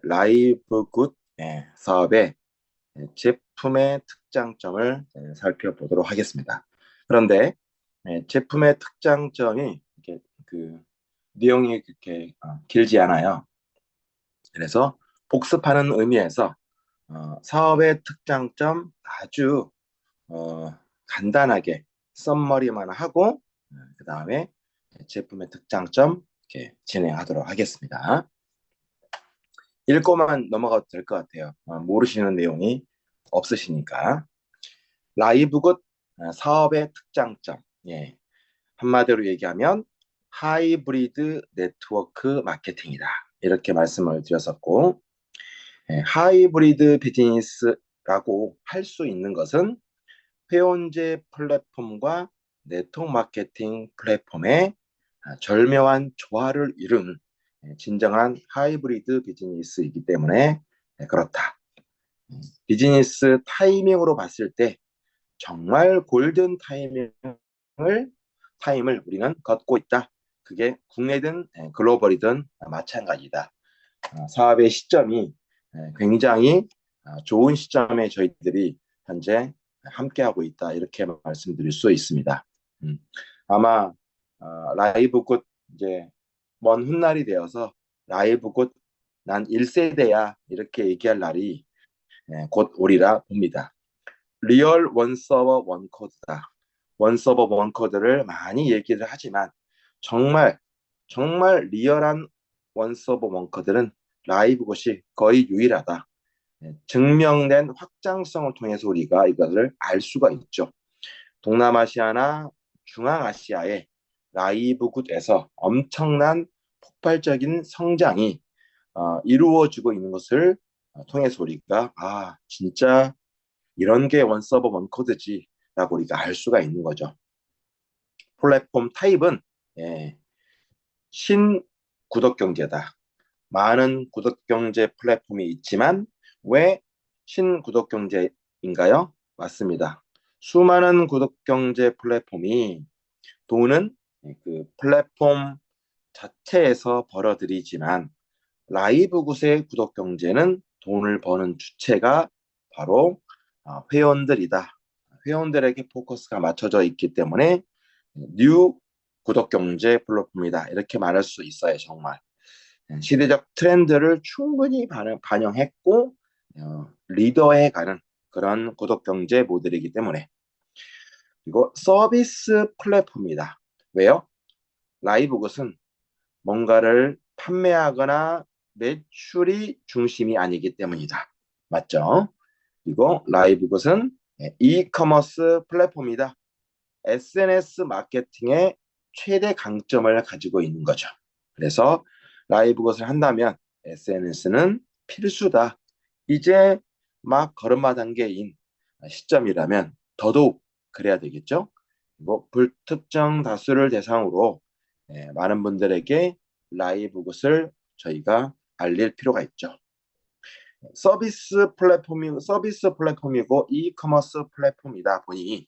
라이브 굿 사업의 제품의 특장점을 살펴보도록 하겠습니다. 그런데 제품의 특장점이 이렇게 그 내용이 그렇게 길지 않아요. 그래서 복습하는 의미에서 사업의 특장점 아주 간단하게 썸머리만 하고 그 다음에 제품의 특장점 이렇게 진행하도록 하겠습니다. 읽고만 넘어가도 될 것 같아요. 모르시는 내용이 없으시니까. 라이브굿 사업의 특장점. 예. 한마디로 얘기하면 하이브리드 네트워크 마케팅이다. 이렇게 말씀을 드렸었고, 하이브리드 비즈니스라고 할 수 있는 것은 회원제 플랫폼과 네트워크 마케팅 플랫폼의 절묘한 조화를 이룬 진정한 하이브리드 비즈니스이기 때문에 그렇다. 비즈니스 타이밍으로 봤을 때 정말 골든 타임을 우리는 걷고 있다. 그게 국내든 글로벌이든 마찬가지다. 사업의 시점이 굉장히 좋은 시점에 저희들이 현재 함께하고 있다. 이렇게 말씀드릴 수 있습니다. 아마 라이브 곧 이제 먼 훗날이 되어서 라이브 곧 난 1세대야 이렇게 얘기할 날이 곧 오리라 봅니다. 리얼 원서버 원코드다. 원서버 원코드를 많이 얘기를 하지만 정말 정말 리얼한 원서버 원코드는 라이브 것이 거의 유일하다. 증명된 확장성을 통해서 우리가 이것을 알 수가 있죠. 동남아시아나 중앙아시아의 라이브 굿에서 엄청난 폭발적인 성장이 이루어지고 있는 것을 통해서 우리가 진짜 이런 게 원서버 원코드지라고 우리가 알 수가 있는 거죠. 플랫폼 타입은 예, 신구독경제다. 많은 구독경제 플랫폼이 있지만 왜 신구독경제인가요? 맞습니다. 수많은 구독경제 플랫폼이 돈은 그 플랫폼 자체에서 벌어들이지만 라이브굿의 구독경제는 돈을 버는 주체가 바로 회원들이다. 회원들에게 포커스가 맞춰져 있기 때문에 뉴 구독경제 플랫폼이다. 이렇게 말할 수 있어요. 정말. 시대적 트렌드를 충분히 반영했고 리더해가는 그런 구독경제 모델이기 때문에 그리고 서비스 플랫폼이다. 왜요? 라이브굿은 뭔가를 판매하거나 매출이 중심이 아니기 때문이다. 맞죠? 그리고 라이브굿은 이커머스 플랫폼이다. SNS 마케팅의 최대 강점을 가지고 있는 거죠. 그래서 라이브굿을 한다면 SNS는 필수다. 이제 막 걸음마 단계인 시점이라면 더더욱 그래야 되겠죠. 그리고 불특정 다수를 대상으로 많은 분들에게 라이브굿을 저희가 알릴 필요가 있죠. 서비스 플랫폼이고 이커머스 플랫폼이다 보니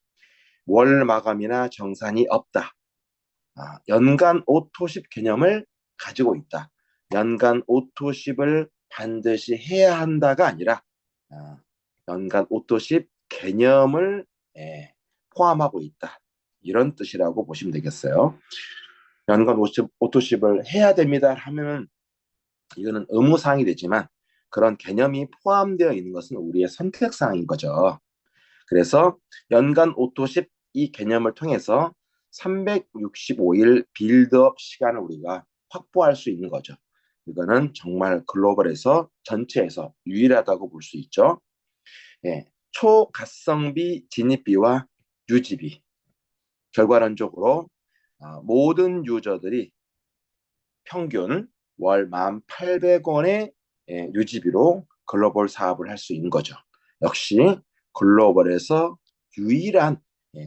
월 마감이나 정산이 없다. 연간 오토십 개념을 가지고 있다. 연간 오토십을 반드시 해야 한다가 아니라 연간 오토십 개념을 포함하고 있다. 이런 뜻이라고 보시면 되겠어요. 연간 오토십을 해야 됩니다 하면 이거는 의무사항이 되지만 그런 개념이 포함되어 있는 것은 우리의 선택사항인 거죠. 그래서 연간 오토십 이 개념을 통해서 365일 빌드업 시간을 우리가 확보할 수 있는 거죠. 이거는 정말 글로벌에서 전체에서 유일하다고 볼 수 있죠. 초가성비 진입비와 유지비. 결과론적으로 모든 유저들이 평균 월 1,800원의 유지비로 글로벌 사업을 할 수 있는 거죠. 역시 글로벌에서 유일한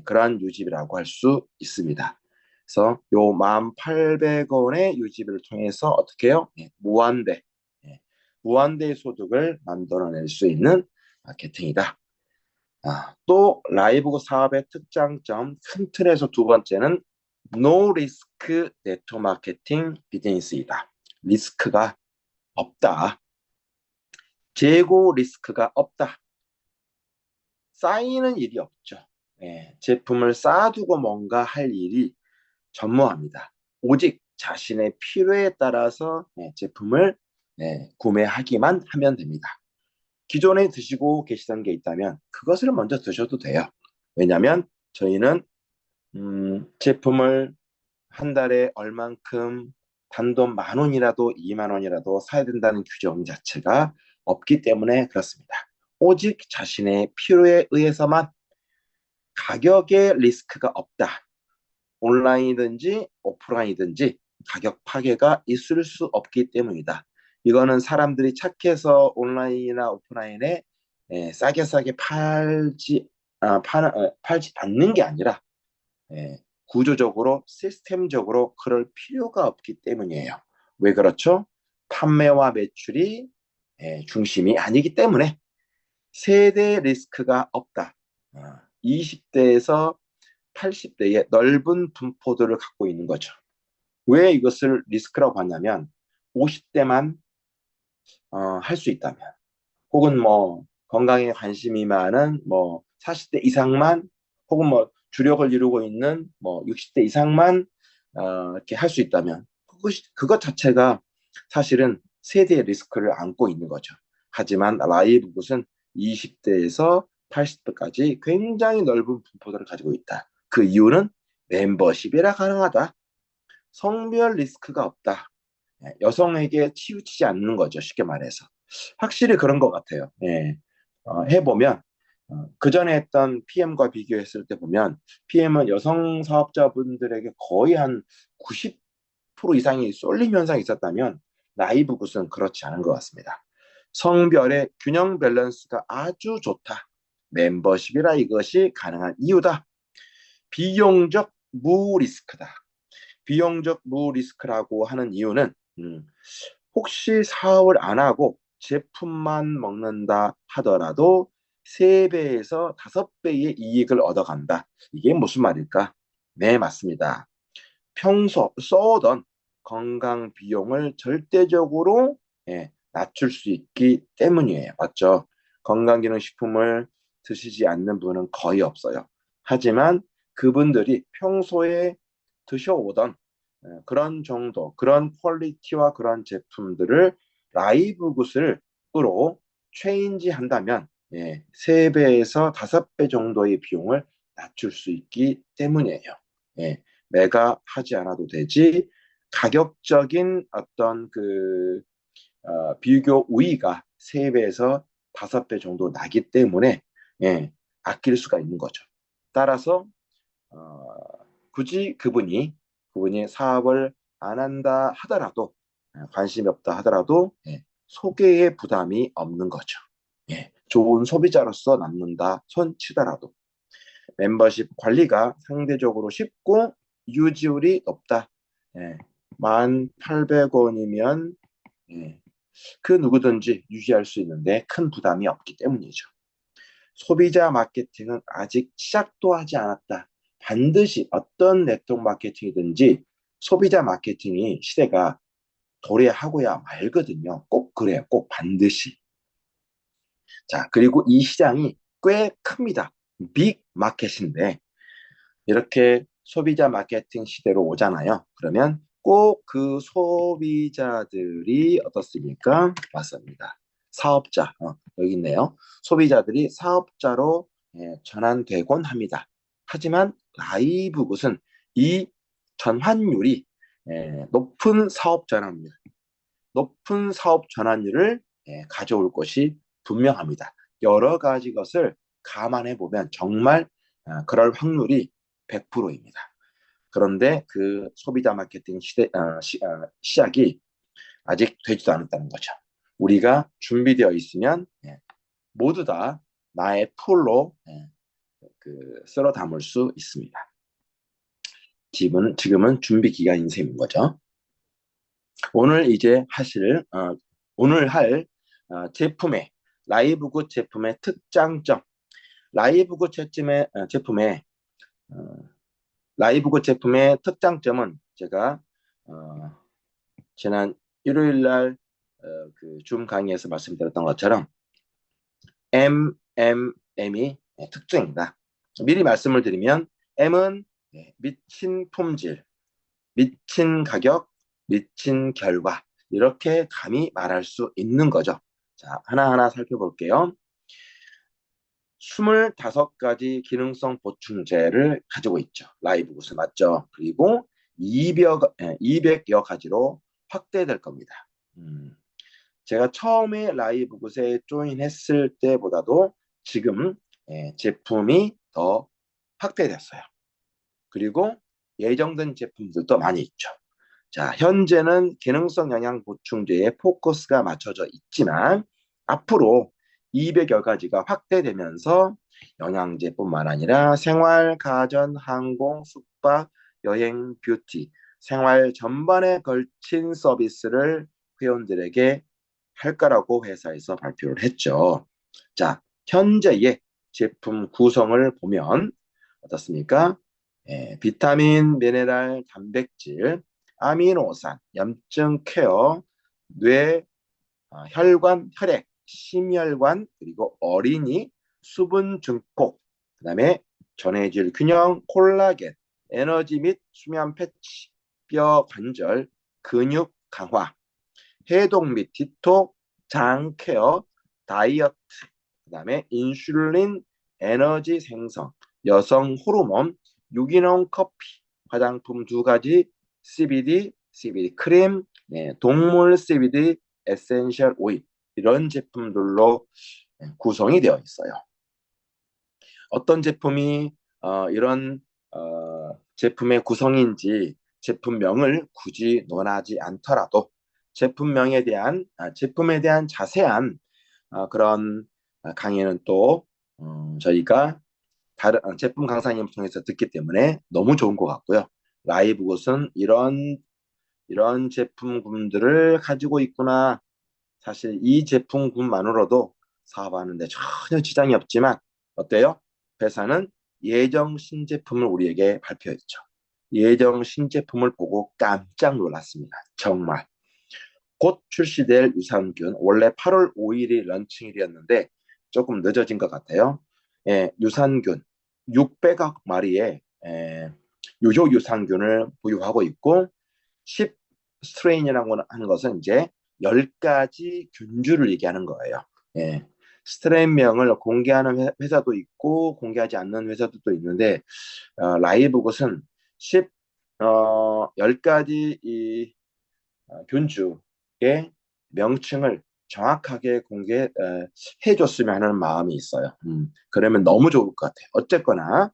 그러한 유지비라고 할 수 있습니다. 그래서 요 1,800원의 유지비를 통해서 어떻게 해요? 무한대의 소득을 만들어낼 수 있는 마케팅이다. 또 라이브 사업의 특장점 큰 틀에서 두 번째는 노 리스크 네트워크 마케팅 비즈니스이다. 리스크가 없다. 재고 리스크가 없다. 쌓이는 일이 없죠. 제품을 쌓아두고 뭔가 할 일이 전무합니다. 오직 자신의 필요에 따라서 제품을 구매하기만 하면 됩니다. 기존에 드시고 계시던 게 있다면 그것을 먼저 드셔도 돼요. 왜냐하면 저희는 제품을 한 달에 얼만큼 단돈 10,000원이라도 20,000원이라도 사야 된다는 규정 자체가 없기 때문에 그렇습니다. 오직 자신의 필요에 의해서만 가격의 리스크가 없다. 온라인이든지 오프라인이든지 가격 파괴가 있을 수 없기 때문이다. 이거는 사람들이 착해서 온라인이나 오프라인에 싸게 팔지 않는 게 아니라 구조적으로 시스템적으로 그럴 필요가 없기 때문이에요. 왜 그렇죠? 판매와 매출이 중심이 아니기 때문에 세대 리스크가 없다. 20대에서 80대의 넓은 분포들을 갖고 있는 거죠. 왜 이것을 리스크라고 하냐면 50대만 할 수 있다면 혹은 뭐 건강에 관심이 많은 뭐 40대 이상만 혹은 뭐 주력을 이루고 있는 뭐 60대 이상만 이렇게 할 수 있다면 그것 자체가 사실은 세대의 리스크를 안고 있는 거죠. 하지만 라이브굿은 20대에서 80대까지 굉장히 넓은 분포들을 가지고 있다. 그 이유는 멤버십이라 가능하다. 성별 리스크가 없다. 여성에게 치우치지 않는 거죠. 쉽게 말해서. 확실히 그런 것 같아요. 해보면 그 전에 했던 PM과 비교했을 때 보면 PM은 여성 사업자분들에게 거의 한 90% 이상이 쏠림 현상이 있었다면 라이브굿은 그렇지 않은 것 같습니다. 성별의 균형 밸런스가 아주 좋다. 멤버십이라 이것이 가능한 이유다. 비용적 무리스크다. 비용적 무리스크라고 하는 이유는 혹시 사업을 안 하고 제품만 먹는다 하더라도 3배에서 5배의 이익을 얻어간다. 이게 무슨 말일까? 네, 맞습니다. 평소 써오던 건강 비용을 절대적으로 낮출 수 있기 때문이에요. 맞죠? 건강기능식품을 드시지 않는 분은 거의 없어요. 하지만 그분들이 평소에 드셔오던 그런 정도, 그런 퀄리티와 그런 제품들을 라이브 굿으로 체인지 한다면 3배에서 5배 정도의 비용을 낮출 수 있기 때문이에요. 내가 하지 않아도 되지 가격적인 어떤 비교 우위가 3배에서 5배 정도 나기 때문에 아낄 수가 있는 거죠. 따라서 어, 굳이 그분이 사업을 안 한다 하더라도 관심이 없다 하더라도 소개의 부담이 없는 거죠. 좋은 소비자로서 남는다 손 치더라도 멤버십 관리가 상대적으로 쉽고 유지율이 높다. 1,800원이면 그 누구든지 유지할 수 있는데 큰 부담이 없기 때문이죠. 소비자 마케팅은 아직 시작도 하지 않았다. 반드시 어떤 네트워크 마케팅이든지 소비자 마케팅이 시대가 도래하고야 말거든요. 꼭 그래요. 꼭 반드시. 자, 그리고 이 시장이 꽤 큽니다. 빅 마켓인데 이렇게 소비자 마케팅 시대로 오잖아요. 그러면 꼭 그 소비자들이 어떻습니까? 맞습니다. 사업자, 여기 있네요. 소비자들이 사업자로 전환되곤 합니다. 하지만 라이브굿은 이 전환율이 높은 사업 전환율을 가져올 것이 분명합니다. 여러 가지 것을 감안해 보면 정말 그럴 확률이 100%입니다. 그런데 그 소비자 마케팅 시작이 아직 되지도 않았다는 거죠. 우리가 준비되어 있으면 모두 다 나의 풀로 쓸어 담을 수 있습니다. 지금은 준비 기간인 셈인 거죠. 오늘 이제 오늘 할 제품의 라이브굿 제품의 특장점, 라이브굿 어, 라이브굿 제품의 특장점은 제가 지난 일요일 날 줌 강의에서 말씀드렸던 것처럼 MMM이 특징이다. 미리 말씀을 드리면 M은 미친 품질, 미친 가격, 미친 결과 이렇게 감히 말할 수 있는 거죠. 자, 하나하나 살펴볼게요. 25가지 기능성 보충제를 가지고 있죠. 라이브구스 맞죠? 그리고 200여 가지로 확대될 겁니다. 제가 처음에 라이브굿에 조인했을 때보다도 지금 제품이 더 확대됐어요. 그리고 예정된 제품들도 많이 있죠. 자, 현재는 기능성 영양 보충제에 포커스가 맞춰져 있지만 앞으로 200여 가지가 확대되면서 영양제뿐만 아니라 생활, 가전, 항공, 숙박, 여행, 뷰티, 생활 전반에 걸친 서비스를 회원들에게 할 거라고 회사에서 발표를 했죠. 자, 현재의 제품 구성을 보면 어떻습니까? 비타민, 미네랄, 단백질, 아미노산, 염증 케어, 뇌, 혈관, 혈액, 심혈관, 그리고 어린이, 수분 증폭, 그 다음에 전해질 균형, 콜라겐, 에너지 및 수면 패치, 뼈 관절, 근육 강화, 해독 및 디톡, 장 케어, 다이어트, 그 다음에 인슐린, 에너지 생성, 여성 호르몬, 유기농 커피, 화장품 2가지, CBD 크림, 동물 CBD 에센셜 오일 이런 제품들로 구성이 되어 있어요. 어떤 제품이 이런 제품의 구성인지 제품명을 굳이 논하지 않더라도 제품에 대한 자세한 그런 강의는 또 저희가 다른 제품 강사님 통해서 듣기 때문에 너무 좋은 것 같고요. 라이브굿은 이런 제품군들을 가지고 있구나. 사실 이 제품군만으로도 사업하는데 전혀 지장이 없지만 어때요? 회사는 예정 신제품을 우리에게 발표했죠. 예정 신제품을 보고 깜짝 놀랐습니다. 정말. 곧 출시될 유산균, 원래 8월 5일이 런칭일이었는데 조금 늦어진 것 같아요. 유산균 600억 마리의 유효 유산균을 보유하고 있고 10 스트레인이라고 하는 것은 이제 10가지 균주를 얘기하는 거예요. 스트레인명을 공개하는 회사도 있고 공개하지 않는 회사도 있는데 라이브굿은 10가지 이 균주의 명칭을 정확하게 공개해 줬으면 하는 마음이 있어요. 그러면 너무 좋을 것 같아요. 어쨌거나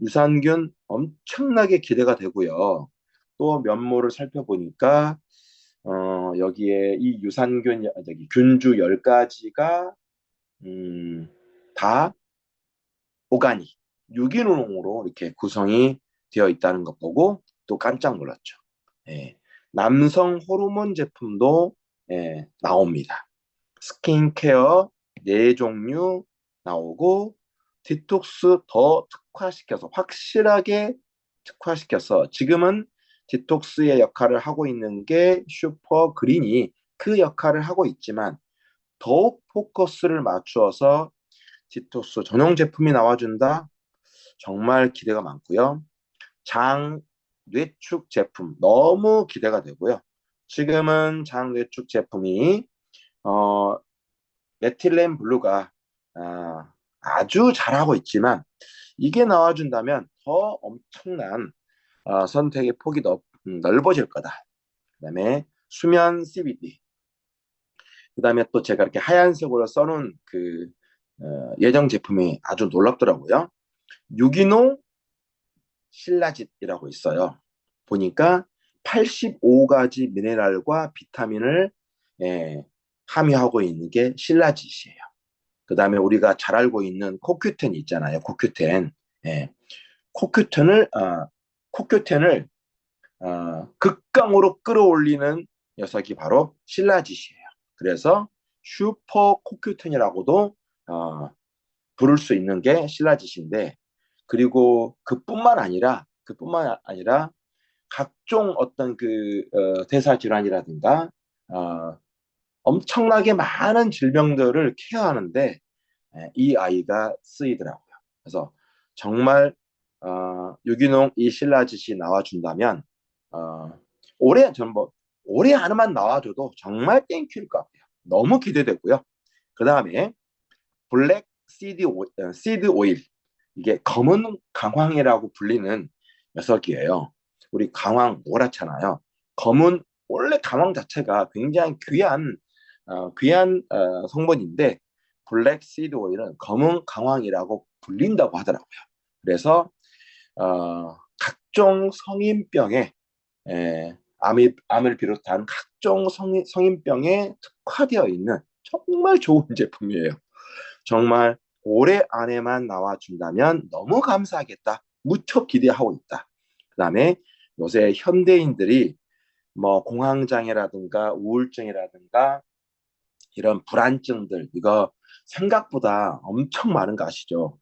유산균 엄청나게 기대가 되고요. 또 면모를 살펴보니까 여기에 이 유산균 저기 균주 10가지가 다 오가닉 유기농으로 이렇게 구성이 되어 있다는 것 보고 또 깜짝 놀랐죠. 남성 호르몬 제품도 나옵니다. 스킨케어 4종류 나오고 디톡스 더 특화시켜서 확실하게 특화시켜서 지금은 디톡스의 역할을 하고 있는 게 슈퍼 그린이 그 역할을 하고 있지만 더욱 포커스를 맞추어서 디톡스 전용 제품이 나와준다. 정말 기대가 많고요. 장 뇌축 제품 너무 기대가 되고요. 지금은 장 뇌축 제품이 메틸렌 블루가 아주 잘하고 있지만 이게 나와준다면 더 엄청난 선택의 폭이 넓어질 거다. 그다음에 수면 CBD. 그다음에 또 제가 이렇게 하얀색으로 써놓은 그 예정 제품이 아주 놀랍더라고요. 유기농 신라짓이라고 있어요. 보니까 85가지 미네랄과 비타민을 함유하고 있는 게 신라짓이에요. 그 다음에 우리가 잘 알고 있는 코큐텐 있잖아요. 코큐텐. 코큐텐을 극강으로 끌어올리는 녀석이 바로 신라짓이에요. 그래서 슈퍼 코큐텐이라고도 부를 수 있는 게 신라짓인데 그리고 그뿐만 아니라 각종 어떤 대사 질환이라든가 엄청나게 많은 질병들을 케어하는데 이 아이가 쓰이더라고요. 그래서 정말 유기농 이 신라짓이 나와준다면 올해 전뭐 올해 하나만 나와줘도 정말 땡큐일 것 같아요. 너무 기대되고요. 그 다음에 블랙 시드 오일, 이게 검은 강황이라고 불리는 녀석이에요. 우리 강황 오랗잖아요. 검은 원래 강황 자체가 굉장히 귀한 성분인데 블랙 시드 오일은 검은 강황이라고 불린다고 하더라고요. 그래서 각종 성인병에 암을 비롯한 각종 성인병에 특화되어 있는 정말 좋은 제품이에요. 정말 올해 안에만 나와준다면 너무 감사하겠다. 무척 기대하고 있다. 그 다음에 요새 현대인들이 뭐 공황장애라든가 우울증이라든가 이런 불안증들, 이거 생각보다 엄청 많은 거 아시죠?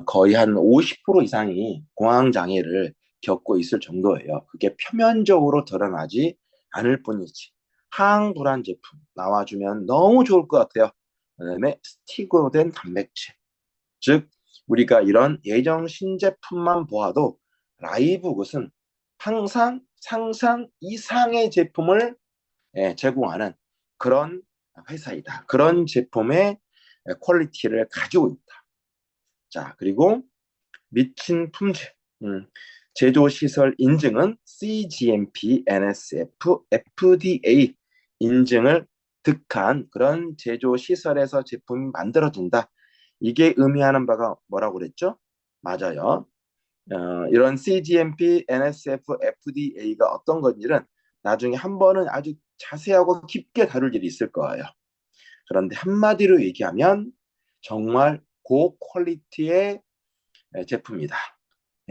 거의 한 50% 이상이 공황장애를 겪고 있을 정도예요. 그게 표면적으로 드러나지 않을 뿐이지. 항불안 제품 나와주면 너무 좋을 것 같아요. 그다음에 스틱으로 된 단백질. 즉, 우리가 이런 예정 신제품만 보아도 라이브굿은 항상 상상 이상의 제품을 제공하는 그런 회사이다. 그런 제품의 퀄리티를 가지고 있다. 자, 그리고 미친 품질. 제조시설 인증은 CGMP, NSF, FDA 인증을 득한 그런 제조시설에서 제품이 만들어진다. 이게 의미하는 바가 뭐라고 그랬죠? 맞아요. 이런 CGMP, NSF, FDA가 어떤 건지는 나중에 한 번은 아주 자세하고 깊게 다룰 일이 있을 거예요. 그런데 한마디로 얘기하면 정말 고퀄리티의 제품이다.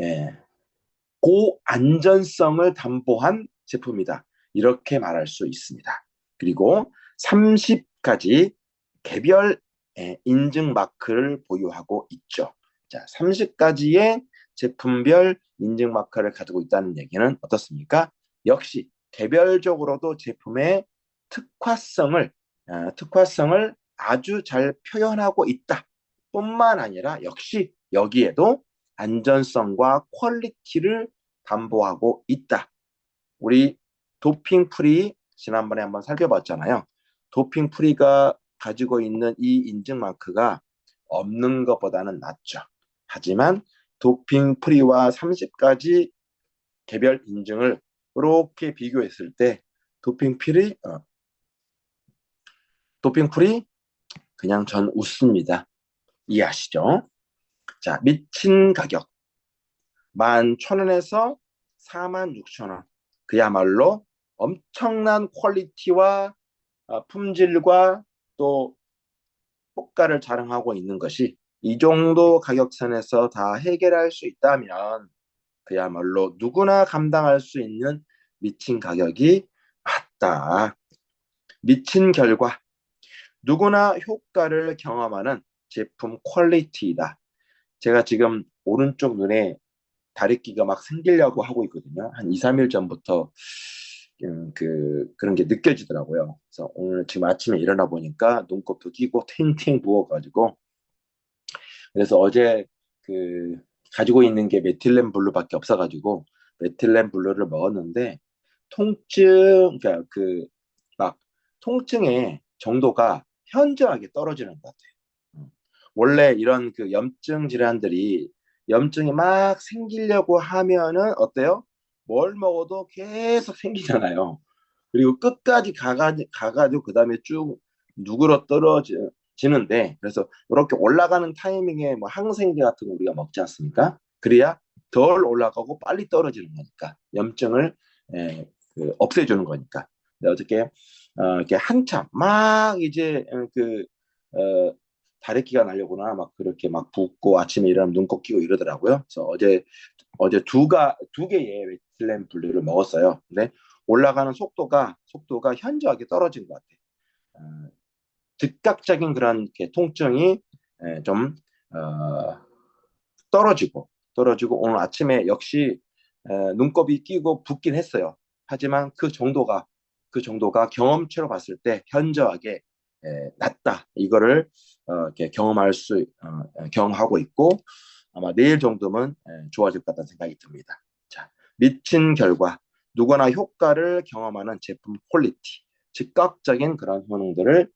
예, 고안전성을 담보한 제품이다. 이렇게 말할 수 있습니다. 그리고 30가지 개별 인증 마크를 보유하고 있죠. 자, 30가지의 제품별 인증 마크를 가지고 있다는 얘기는 어떻습니까? 역시 개별적으로도 제품의 특화성을 아주 잘 표현하고 있다. 뿐만 아니라 역시 여기에도 안전성과 퀄리티를 담보하고 있다. 우리 도핑 프리 지난번에 한번 살펴봤잖아요. 도핑 프리가 가지고 있는 이 인증 마크가 없는 것보다는 낫죠. 하지만 도핑 프리와 30가지 개별 인증을 이렇게 비교했을 때 도핑 프리 그냥 전 웃습니다. 이해하시죠? 자, 미친 가격 11,000원에서 46,000원. 그야말로 엄청난 퀄리티와 품질과 또 효과를 자랑하고 있는 것이 이 정도 가격선에서 다 해결할 수 있다면 그야말로 누구나 감당할 수 있는 미친 가격이 맞다. 미친 결과 누구나 효과를 경험하는 제품 퀄리티이다. 제가 지금 오른쪽 눈에 다래끼가 막 생기려고 하고 있거든요. 한 2, 3일 전부터 그런 게 느껴지더라고요. 그래서 오늘 지금 아침에 일어나 보니까 눈곱도 끼고 탱탱 부어가지고 그래서 어제 그 가지고 있는 게 메틸렌 블루밖에 없어가지고 메틸렌 블루를 먹었는데 그러니까 막 통증의 정도가 현저하게 떨어지는 것 같아요. 원래 이런 그 염증 질환들이 염증이 막 생기려고 하면은 어때요? 뭘 먹어도 계속 생기잖아요. 그리고 끝까지 가가지고 그 다음에 쭉 누그러 떨어지는데 그래서 이렇게 올라가는 타이밍에 뭐 항생제 같은 거 우리가 먹지 않습니까? 그래야 덜 올라가고 빨리 떨어지는 거니까 염증을 없애주는 거니까. 근데 어떻게 이렇게 한참 막 이제 어, 다래끼가 나려구나 막 그렇게 막 붓고 아침에 일어나면 눈곱 끼고 이러더라고요. 그래서 어제 두 개의 웨틀렌 블루를 먹었어요. 근데 올라가는 속도가 현저하게 떨어진 것 같아요. 즉각적인 그런 이렇게 통증이 좀 떨어지고 오늘 아침에 역시 눈곱이 끼고 붓긴 했어요. 하지만 그 정도가 경험치로 봤을 때 현저하게 낮다. 이거를 이렇게 경험하고 있고 아마 내일 정도면 좋아질 것 같다는 생각이 듭니다. 자, 미친 결과 누구나 효과를 경험하는 제품 퀄리티, 즉각적인 그런 효능들을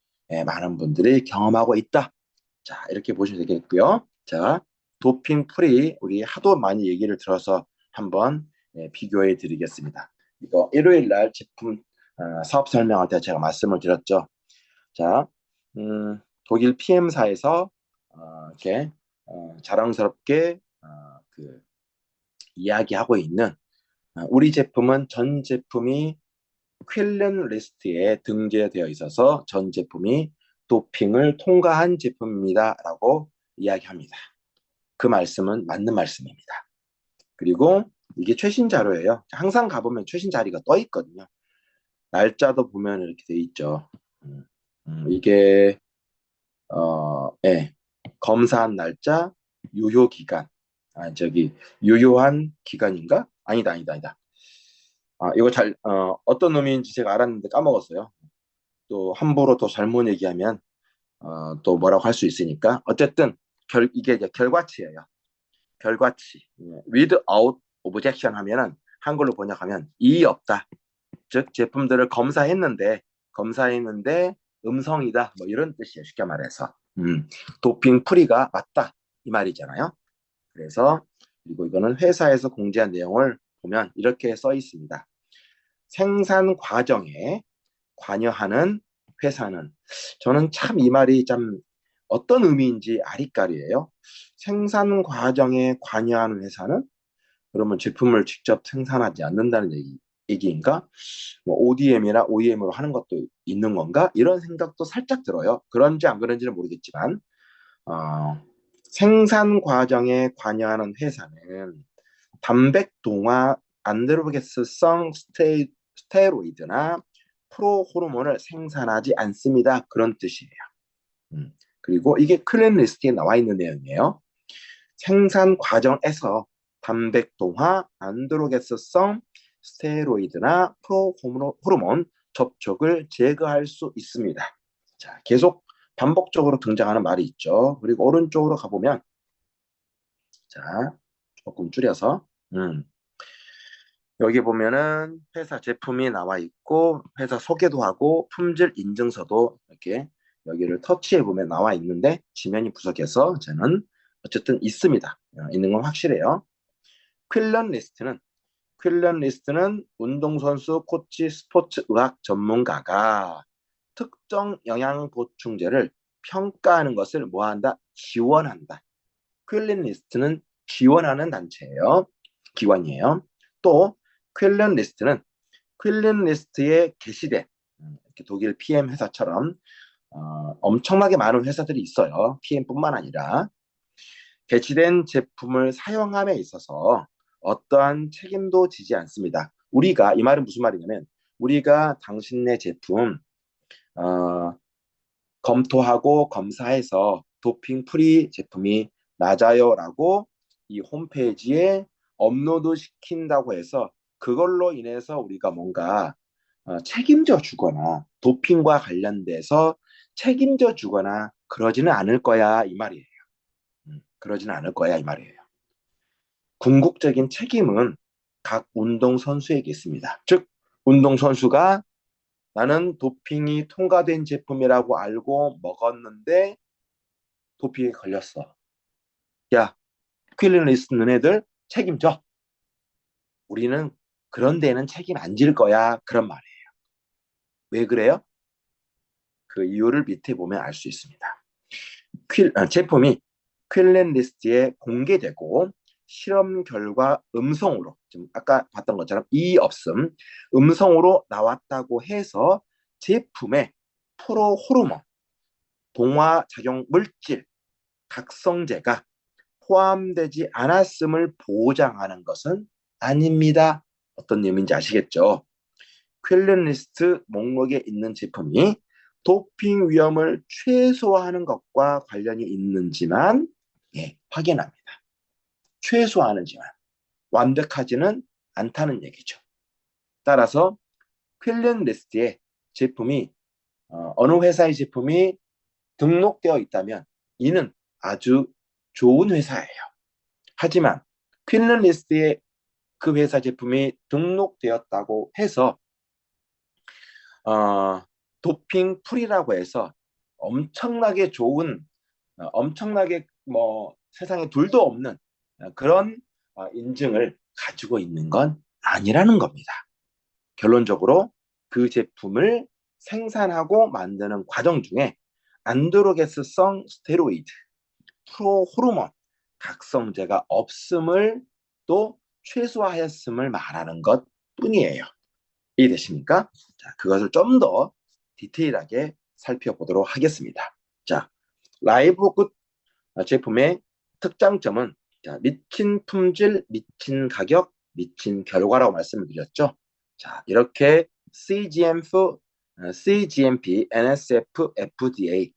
많은 분들이 경험하고 있다. 자, 이렇게 보시면 되겠고요. 자, 도핑 프리 우리 하도 많이 얘기를 들어서 한번 비교해 드리겠습니다. 이거 일요일 날 제품 사업 설명할 때 제가 말씀을 드렸죠. 자, 독일 PM사에서 이렇게 자랑스럽게 그 이야기하고 있는 우리 제품은 전 제품이 퀼른 리스트에 등재되어 있어서 전 제품이 도핑을 통과한 제품입니다라고 이야기합니다. 그 말씀은 맞는 말씀입니다. 그리고 이게 최신 자료예요. 항상 가보면 최신 자리가 떠 있거든요. 날짜도 보면 이렇게 돼 있죠. 이게 검사한 날짜, 유효 기간. 유효한 기간인가? 아니다. 이거 어떤 의미인지 제가 알았는데 까먹었어요. 또 함부로 또 잘못 얘기하면 또 뭐라고 할 수 있으니까. 어쨌든 이게 이제 결과치예요. 결과치. without objection 하면은 한글로 번역하면 이의 없다. 즉 제품들을 검사했는데 음성이다. 뭐 이런 뜻이에요. 쉽게 말해서. 도핑 프리가 맞다. 이 말이잖아요. 그래서 그리고 이거는 회사에서 공지한 내용을 보면 이렇게 써 있습니다. 생산 과정에 관여하는 회사는 저는 참 이 말이 참 어떤 의미인지 아리까리예요. 생산 과정에 관여하는 회사는 그러면 제품을 직접 생산하지 않는다는 얘기인가? 뭐 ODM이나 OEM으로 하는 것도 있는 건가? 이런 생각도 살짝 들어요. 그런지 안 그런지는 모르겠지만 어, 생산 과정에 관여하는 회사는 단백동화 안드로게스성 스테로이드나 프로호르몬을 생산하지 않습니다. 그런 뜻이에요. 그리고 이게 클린 리스트에 나와 있는 내용이에요. 생산 과정에서 단백동화 안드로게스성 스테로이드나 프로호르몬 접촉을 제거할 수 있습니다. 자, 계속 반복적으로 등장하는 말이 있죠. 그리고 오른쪽으로 가보면 자, 조금 줄여서 여기 보면은 회사 제품이 나와 있고 회사 소개도 하고 품질 인증서도 이렇게 여기를 터치해 보면 나와 있는데 지면이 부족해서 저는 어쨌든 있습니다. 있는 건 확실해요. 퀼런 리스트는 운동선수, 코치, 스포츠 의학 전문가가 특정 영양 보충제를 평가하는 것을 뭐한다? 지원한다. 퀼런 리스트는 지원하는 단체예요. 기관이에요. 또 퀼런 리스트에 게시된 이렇게 독일 PM 회사처럼 엄청나게 많은 회사들이 있어요. PM뿐만 아니라 게시된 제품을 사용함에 있어서 어떠한 책임도 지지 않습니다. 우리가 이 말은 무슨 말이냐면 우리가 당신네 제품 어, 검토하고 검사해서 도핑 프리 제품이 맞아요라고 이 홈페이지에 업로드 시킨다고 해서 그걸로 인해서 우리가 뭔가 책임져 주거나 도핑과 관련돼서 책임져 주거나 그러지는 않을 거야 이 말이에요. 그러지는 않을 거야 이 말이에요. 궁극적인 책임은 각 운동선수에게 있습니다. 즉 운동선수가 나는 도핑이 통과된 제품이라고 알고 먹었는데 도피에 걸렸어. 야, 퀼린리스트 너네들 책임져. 우리는 그런 데는 책임 안 질 거야. 그런 말이에요. 왜 그래요? 그 이유를 밑에 보면 알 수 있습니다. 제품이 퀼린리스트에 공개되고 실험 결과 음성으로 지금 아까 봤던 것처럼 이 없음 음성으로 나왔다고 해서 제품에 프로호르몬, 동화작용 물질, 각성제가 포함되지 않았음을 보장하는 것은 아닙니다. 어떤 의미인지 아시겠죠? 퀼린리스트 목록에 있는 제품이 도핑 위험을 최소화하는 것과 관련이 있는지만 확인합니다. 최소화하는지만 완벽하지는 않다는 얘기죠. 따라서 퀼린리스트에 제품이 어느 회사의 제품이 등록되어 있다면 이는 아주 좋은 회사예요. 하지만 퀸런리스트에 그 회사 제품이 등록되었다고 해서 어, 도핑 프리라고 해서 엄청나게 좋은 엄청나게 뭐 세상에 둘도 없는 그런 인증을 가지고 있는 건 아니라는 겁니다. 결론적으로 그 제품을 생산하고 만드는 과정 중에 안드로게스성 스테로이드, 프로호르몬, 각성제가 없음을 또 최소화했음을 말하는 것 뿐이에요. 이해되십니까? 자, 그것을 좀 더 디테일하게 살펴보도록 하겠습니다. 자, 라이브굿 제품의 특장점은 자, 미친 품질, 미친 가격, 미친 결과라고 말씀을 드렸죠. 자, 이렇게 CGMP, NSF, FDA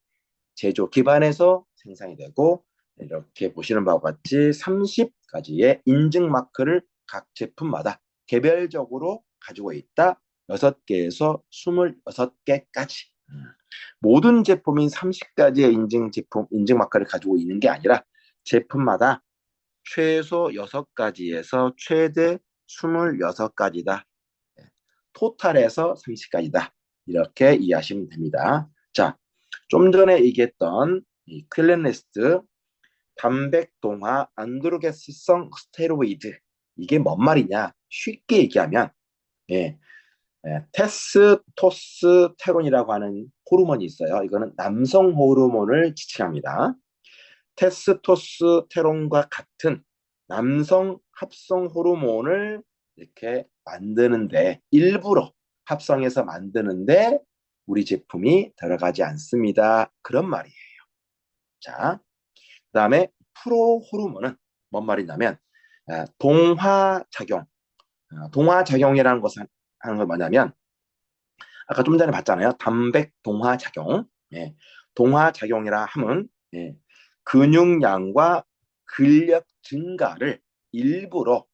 제조 기반에서 생산이 되고 이렇게 보시는 바와 같이 30가지의 인증 마크를 각 제품마다 개별적으로 가지고 있다. 6개에서 26개까지. 모든 제품이 30가지의 인증 마크를 가지고 있는 게 아니라 제품마다 최소 6가지에서 최대 26가지다. 토탈에서 30가지다. 이렇게 이해하시면 됩니다. 자, 좀 전에 얘기했던 이 퀼렌리스트 단백동화 안드로게스성 스테로이드 이게 뭔 말이냐? 쉽게 얘기하면 예, 테스토스테론이라고 하는 호르몬이 있어요. 이거는 남성 호르몬을 지칭합니다. 테스토스테론과 같은 남성 합성 호르몬을 이렇게 만드는데 일부러 합성해서 만드는데 우리 제품이 들어가지 않습니다. 그런 말이에요. 자, 그다음에 프로호르몬은 뭔 말이냐면 동화작용. 동화작용이라는 것은 하는 건 뭐냐면 아까 좀 전에 봤잖아요. 단백 동화작용. 예, 동화작용이라 함은 예, 근육량과 근력 증가를 일부러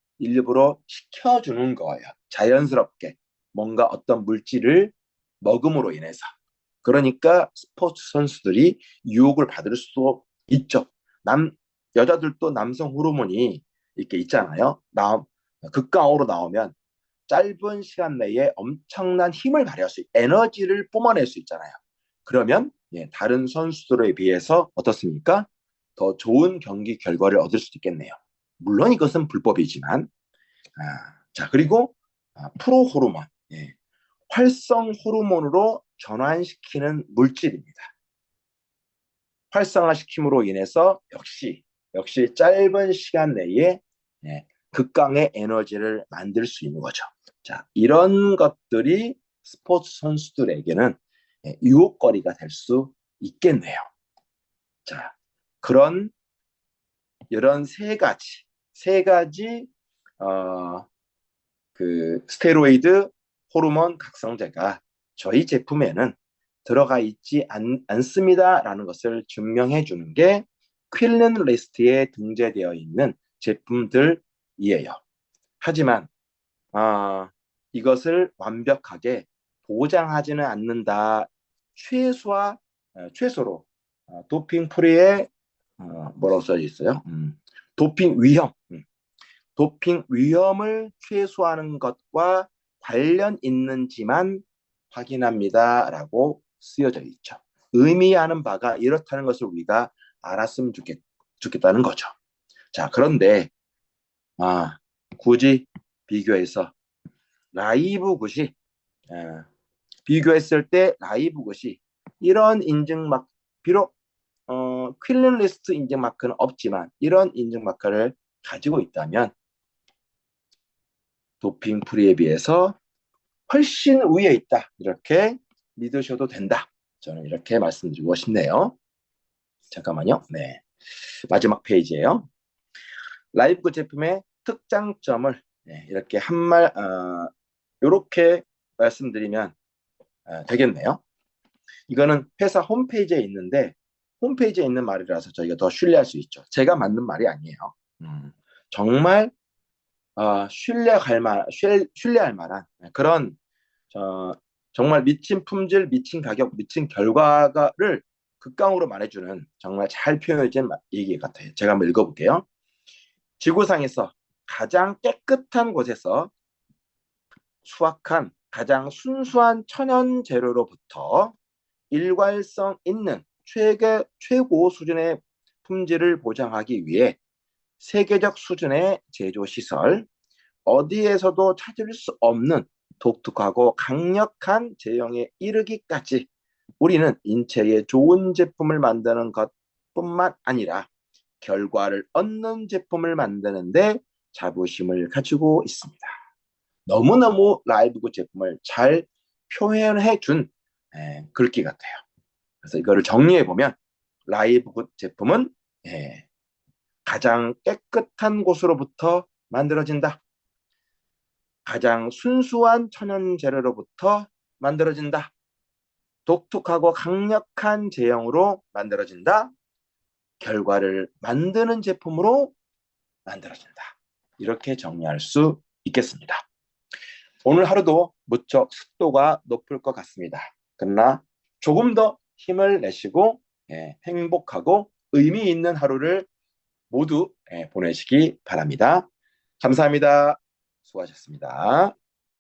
시켜주는 거예요. 자연스럽게 뭔가 어떤 물질을 먹음으로 인해서. 그러니까 스포츠 선수들이 유혹을 받을 수 있죠. 여자들도 남성 호르몬이 이렇게 있잖아요. 극강으로 나오면 짧은 시간 내에 엄청난 힘을 발휘할 에너지를 뿜어낼 수 있잖아요. 그러면 예, 다른 선수들에 비해서 어떻습니까? 더 좋은 경기 결과를 얻을 수 있겠네요. 물론 이것은 불법이지만 자 그리고 프로호르몬 예, 활성 호르몬으로 전환시키는 물질입니다. 활성화시킴으로 인해서 역시 짧은 시간 내에 예, 극강의 에너지를 만들 수 있는 거죠. 자, 이런 것들이 스포츠 선수들에게는 예, 유혹거리가 될 수 있겠네요. 자, 이런 세 가지 그 스테로이드 호르몬 각성제가 저희 제품에는 들어가 있지 않습니다라는 것을 증명해 주는 게 퀼른 리스트에 등재되어 있는 제품들이에요. 하지만 이것을 완벽하게 보장하지는 않는다. 최소로 도핑 프리의 뭐라고 써 있어요? 도핑 위험, 도핑 위험을 최소화하는 것과 관련 있는지만 확인합니다라고 쓰여져 있죠. 의미하는 바가 이렇다는 것을 우리가 알았으면 좋겠다는 거죠. 자, 그런데 굳이 비교해서 라이브 굿이 비교했을 때 라이브 굿이 이런 인증막 비록 퀼른 리스트 인증마크는 없지만 이런 인증마크를 가지고 있다면 도핑 프리에 비해서 훨씬 위에 있다. 이렇게 믿으셔도 된다. 저는 이렇게 말씀드리고 싶네요. 잠깐만요. 네. 마지막 페이지예요. 라이브 제품의 특장점을 네, 이렇게 이렇게 말씀드리면 되겠네요. 이거는 회사 홈페이지에 있는데 홈페이지에 있는 말이라서 저희가 더 신뢰할 수 있죠. 제가 만든 말이 아니에요. 정말 신뢰할 만한 그런 정말 미친 품질, 미친 가격, 미친 결과를 극강으로 말해주는 정말 잘 표현해진 얘기 같아요. 제가 한번 읽어볼게요. 지구상에서 가장 깨끗한 곳에서 수확한 가장 순수한 천연 재료로부터 일괄성 있는 최고 수준의 품질을 보장하기 위해 세계적 수준의 제조 시설, 어디에서도 찾을 수 없는 독특하고 강력한 제형에 이르기까지 우리는 인체에 좋은 제품을 만드는 것뿐만 아니라 결과를 얻는 제품을 만드는데 자부심을 가지고 있습니다. 너무너무 라이브굿 제품을 잘 표현해 준 글귀 같아요. 그래서 이거를 정리해 보면 라이브굿 제품은 가장 깨끗한 곳으로부터 만들어진다. 가장 순수한 천연 재료로부터 만들어진다. 독특하고 강력한 제형으로 만들어진다. 결과를 만드는 제품으로 만들어진다. 이렇게 정리할 수 있겠습니다. 오늘 하루도 무척 습도가 높을 것 같습니다. 그러나 조금 더 힘을 내시고 행복하고 의미 있는 하루를 모두 보내시기 바랍니다. 감사합니다. 수고하셨습니다.